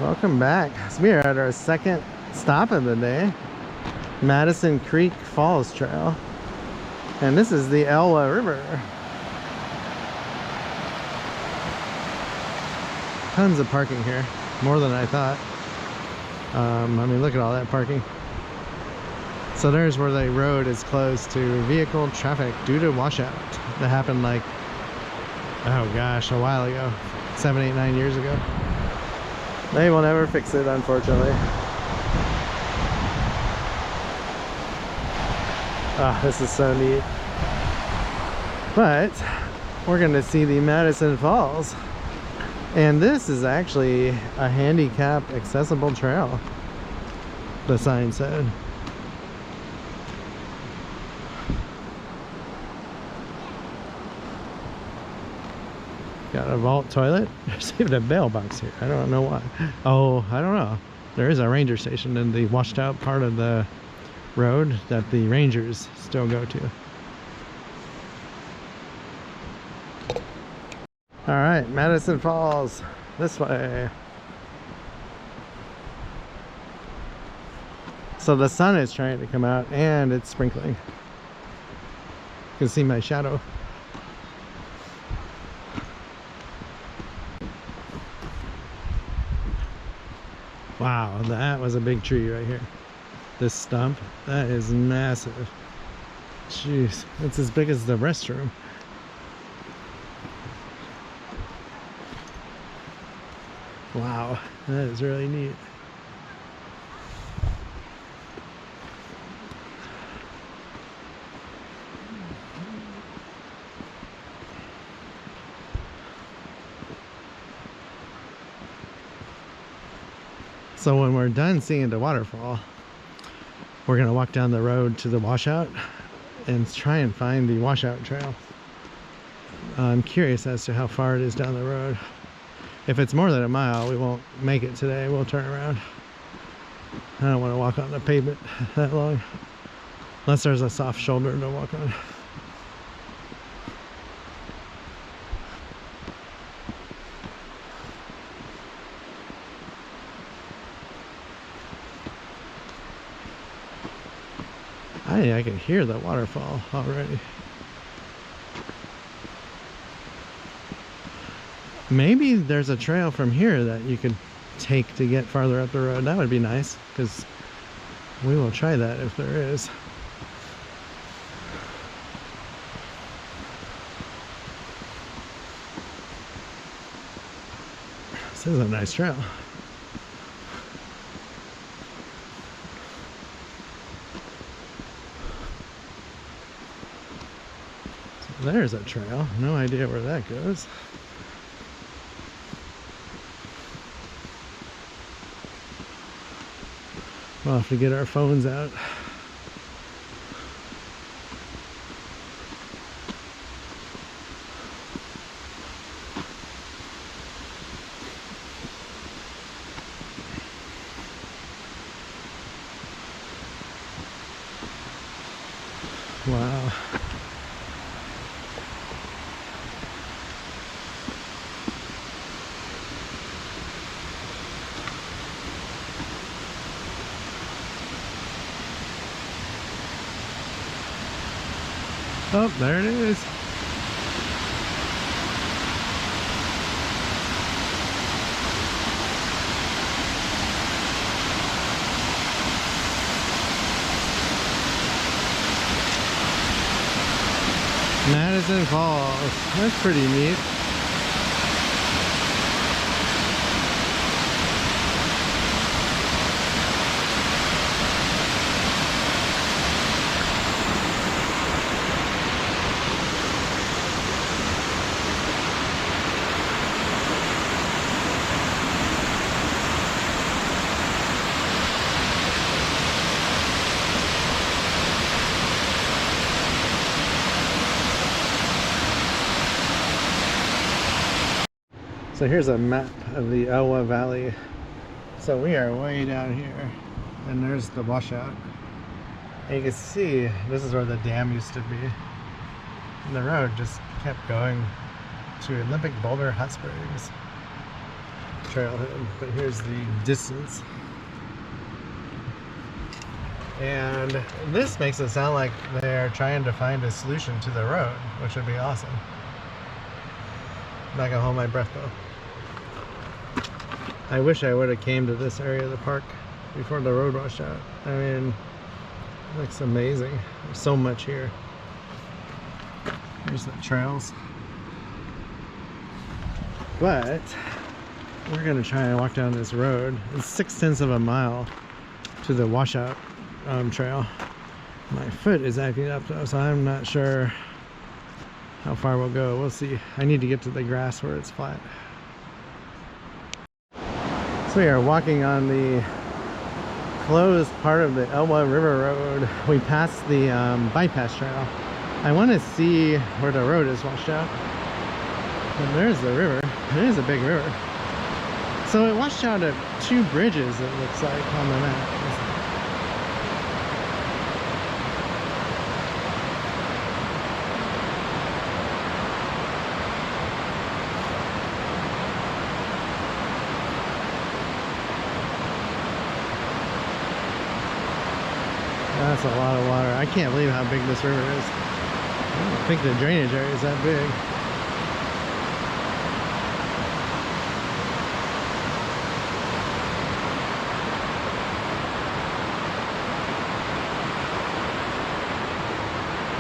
Welcome back. So we are at our second stop of the day, Madison Creek Falls Trail. And this is the Elwha River. Tons of parking here, more than I thought. I mean, look at all that parking. So there's where the road is closed to vehicle traffic due to washout. That happened like, oh gosh, a while ago, 7, 8, 9 years ago. They will never fix it, unfortunately. Ah, this is so neat. But we're going to see the Madison Falls. And this is actually a handicap accessible trail, the sign said. Got a vault toilet. There's even a mailbox here. I don't know why. Oh, I don't know. There is a ranger station in the washed out part of the road that the rangers still go to. All right, Madison Falls, this way. So the sun is trying to come out and it's sprinkling. You can see my shadow. Wow, that was a big tree right here. This stump, that is massive. Jeez, it's as big as the restroom. Wow, that is really neat. So when we're done seeing the waterfall, we're gonna walk down the road to the washout and try and find the washout trail. I'm curious as to how far it is down the road. If it's more than a mile, we won't make it today. We'll turn around. I don't want to walk on the pavement that long, unless there's a soft shoulder to walk on. I can hear the waterfall already. Maybe there's a trail from here that you could take to get farther up the road. That would be nice, because we will try that if there is. This is a nice trail. So there's a trail. No idea where that goes. We'll have to get our phones out. Wow. Oh, there it is. Madison Falls. That's pretty neat. So here's a map of the Elwha Valley. So we are way down here, and there's the washout. And you can see this is where the dam used to be. And the road just kept going to Olympic Boulder Hot Springs. trailhead, but here's the distance. And this makes it sound like they're trying to find a solution to the road, which would be awesome. I'm not gonna hold my breath though. I wish I would have came to this area of the park before the road washed out. I mean, it looks amazing. There's so much here. Here's the trails. But we're gonna try and walk down this road. It's 6/10 of a mile to the washout trail. My foot is acting up though, so I'm not sure how far we'll go. We'll see. I need to get to the grass where it's flat. So we are walking on the closed part of the Elwha River Road. We passed the bypass trail. I want to see where the road is washed out. And there's the river. It is a big river. So it washed out at 2 bridges, it looks like, on the map. That's a lot of water. I can't believe how big this river is. I don't think the drainage area is that big.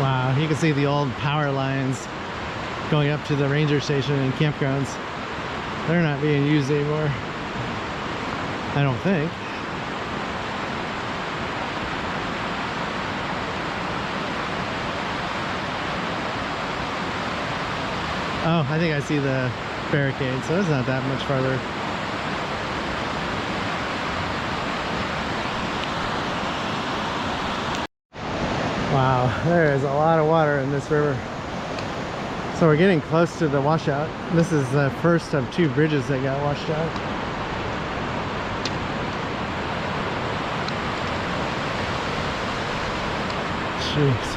Wow, you can see the old power lines going up to the ranger station and campgrounds. They're not being used anymore, I don't think. Oh, I think I see the barricade, so it's not that much farther. Wow, there is a lot of water in this river. So we're getting close to the washout. This is the first of 2 bridges that got washed out. Jeez.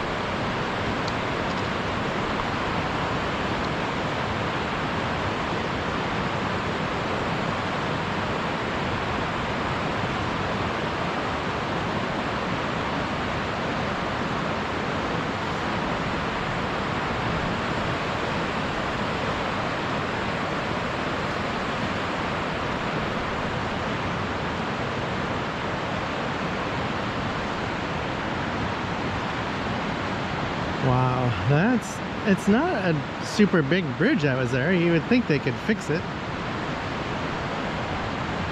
Wow, it's not a super big bridge that was there. You would think they could fix it.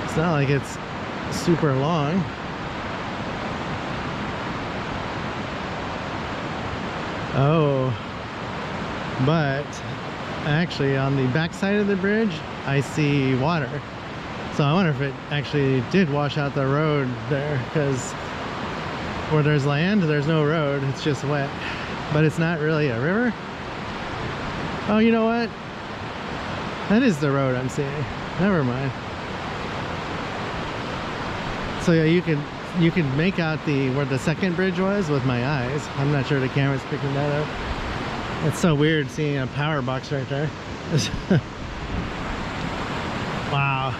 It's not like it's super long. Oh, but actually on the back side of the bridge, I see water. So I wonder if it actually did wash out the road there, because where there's land, there's no road, it's just wet. But it's not really a river. Oh, you know what? That is the road I'm seeing. Never mind. So yeah, you could make out where the second bridge was with my eyes. I'm not sure the camera's picking that up. It's so weird seeing a power box right there. Wow.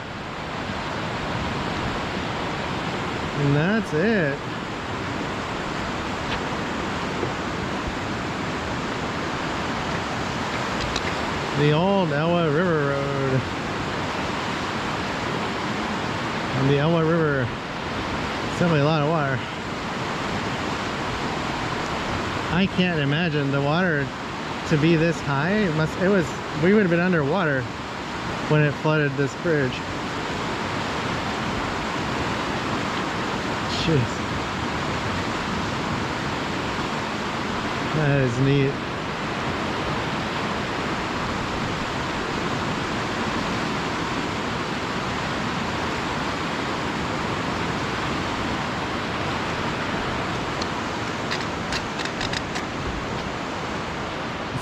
And that's it. The old Elwha River Road. And the Elwha River, it's definitely a lot of water. I can't imagine the water to be this high. We would have been underwater when it flooded this bridge. Jeez. That is neat.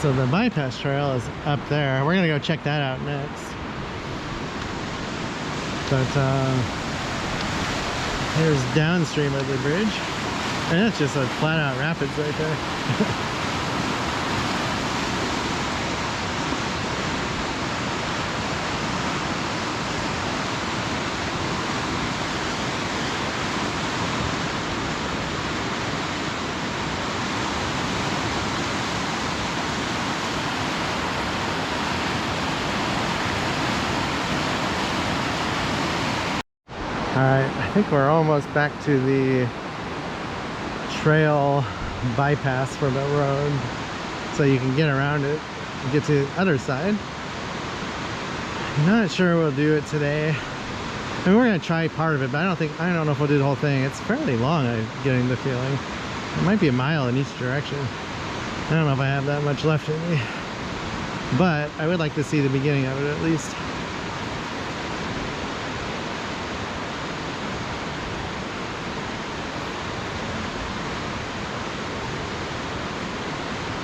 So the bypass trail is up there. We're gonna go check that out next. But here's downstream of the bridge. And that's just a flat out rapids right there. Alright, I think we're almost back to the trail bypass for the road, so you can get around it and get to the other side. I'm not sure we'll do it today. I mean, we're gonna try part of it, but I don't know if we'll do the whole thing. It's fairly long, I'm getting the feeling. It might be a mile in each direction. I don't know if I have that much left in me, but I would like to see the beginning of it at least.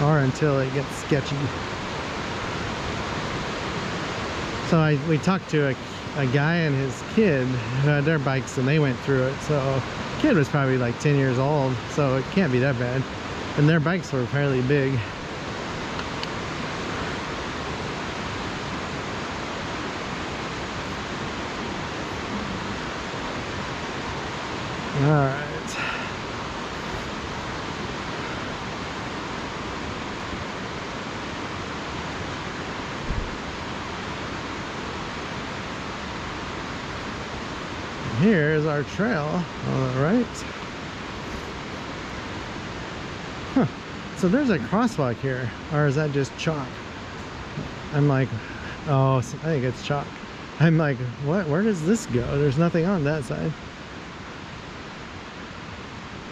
Or until it gets sketchy. So we talked to a guy and his kid who had their bikes, and they went through it. So the kid was probably like 10 years old, so it can't be that bad. And their bikes were fairly big. All right. Here is our trail on the right. Huh. So there's a crosswalk here, or is that just chalk? I'm like, oh, I think it's chalk. I'm like, what? Where does this go? There's nothing on that side.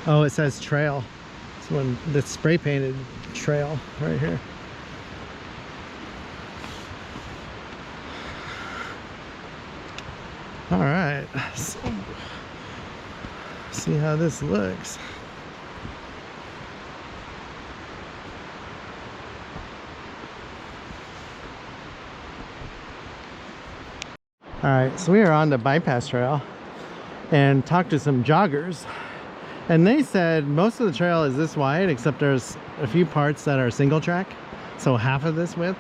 Oh, it says trail. It's one that's spray painted trail right here. All right, so, see how this looks. All right, so we are on the bypass trail and talked to some joggers, and they said most of the trail is this wide, except there's a few parts that are single track, so half of this width.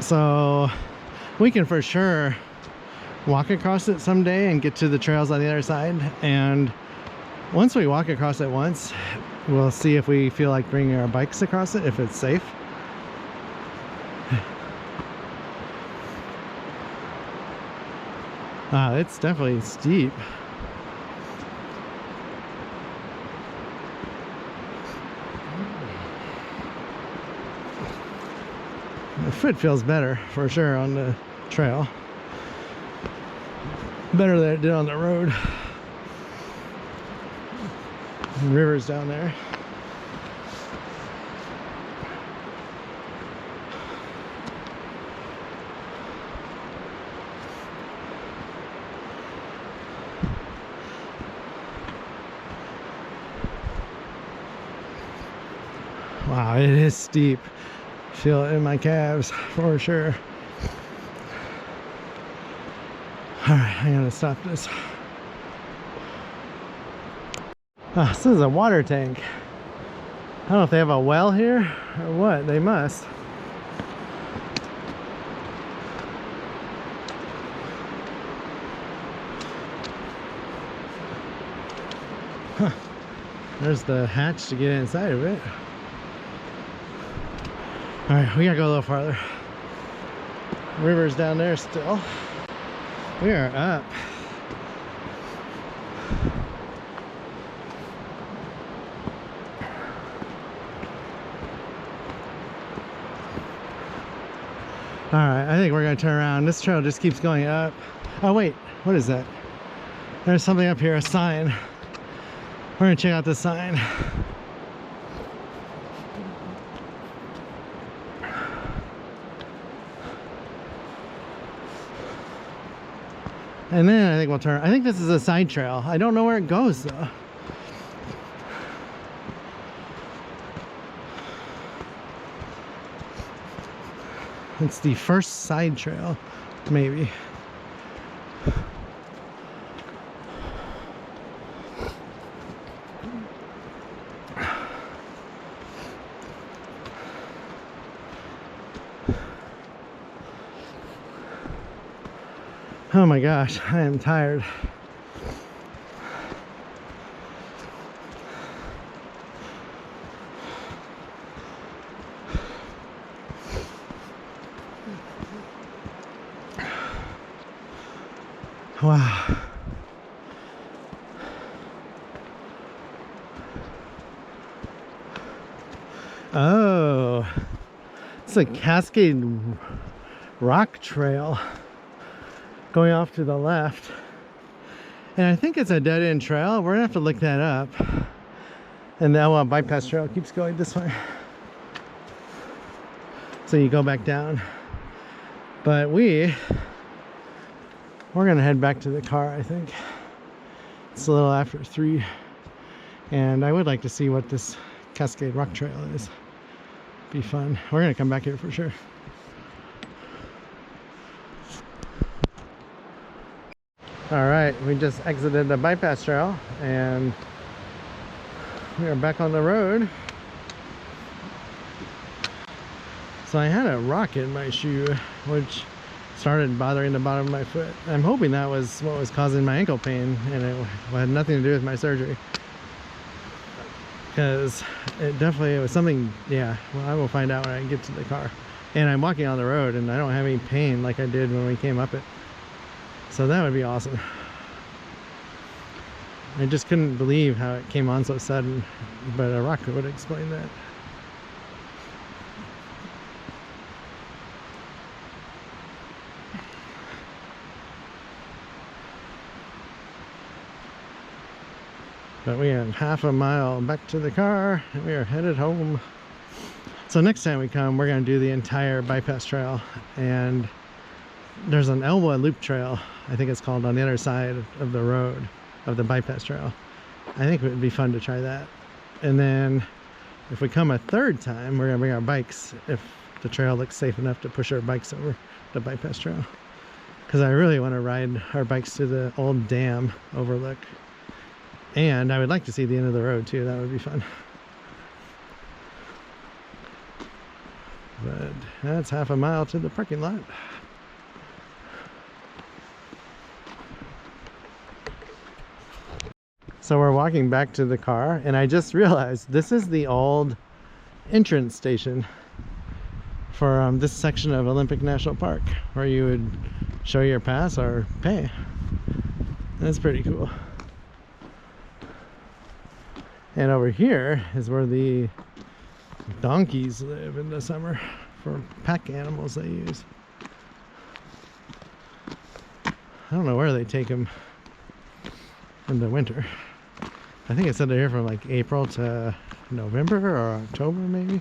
So we can for sure walk across it someday and get to the trails on the other side. And once we walk across it once, we'll see if we feel like bringing our bikes across it, if it's safe. It's definitely steep. The foot feels better for sure on the trail. Better than it did on the road. River's down there. Wow, it is steep. Feel it in my calves for sure. All right, I'm gonna stop this. Oh, this is a water tank. I don't know if they have a well here or what. They must. Huh. There's the hatch to get inside of it. All right, we gotta go a little farther. River's down there still. We are up. All right, I think we're gonna turn around. This trail just keeps going up. Oh wait, what is that? There's something up here, a sign. We're gonna check out this sign. And then I think we'll turn. I think this is a side trail. I don't know where it goes though. It's the first side trail, maybe. Oh my gosh, I am tired. Wow. It's a Cascade Rock Trail going off to the left. And I think it's a dead-end trail. We're gonna have to look that up. And the Elwha bypass trail keeps going this way. So you go back down. But we're gonna head back to the car, I think. It's a little after 3. And I would like to see what this Cascade Rock Trail is. Be fun. We're gonna come back here for sure. All right, we just exited the bypass trail and we are back on the road. So I had a rock in my shoe, which started bothering the bottom of my foot. I'm hoping that was what was causing my ankle pain, and it had nothing to do with my surgery. Because it was something, yeah, well, I will find out when I get to the car. And I'm walking on the road and I don't have any pain like I did when we came up it. So that would be awesome. I just couldn't believe how it came on so sudden, but a rock would explain that. But we have half a mile back to the car and we are headed home. So next time we come, we're going to do the entire bypass trail. And there's an Elwha loop trail, I think it's called, on the other side of the road of the bypass trail. I think it would be fun to try that. And then if we come a third time, we're going to bring our bikes if the trail looks safe enough to push our bikes over the bypass trail. Because I really want to ride our bikes to the old dam overlook. And I would like to see the end of the road too. That would be fun. But that's half a mile to the parking lot. So we're walking back to the car and I just realized this is the old entrance station for this section of Olympic National Park, where you would show your pass or pay. That's pretty cool. And over here is where the donkeys live in the summer for pack animals they use. I don't know where they take them in the winter. I think it said they're here from like April to November or October maybe.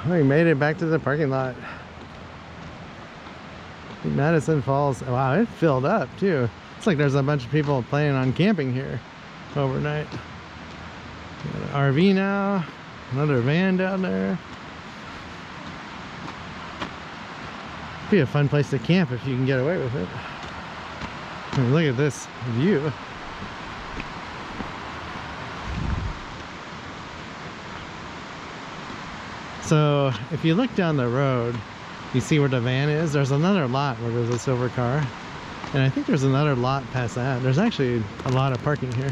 We made it back to the parking lot. Madison Falls. Wow, it filled up too. It's like there's a bunch of people planning on camping here overnight. Got an RV now, another van down there. Be a fun place to camp if you can get away with it. I mean, look at this view. So if you look down the road, you see where the van is. There's another lot where there's a silver car, and I think there's another lot past that. There's actually a lot of parking here.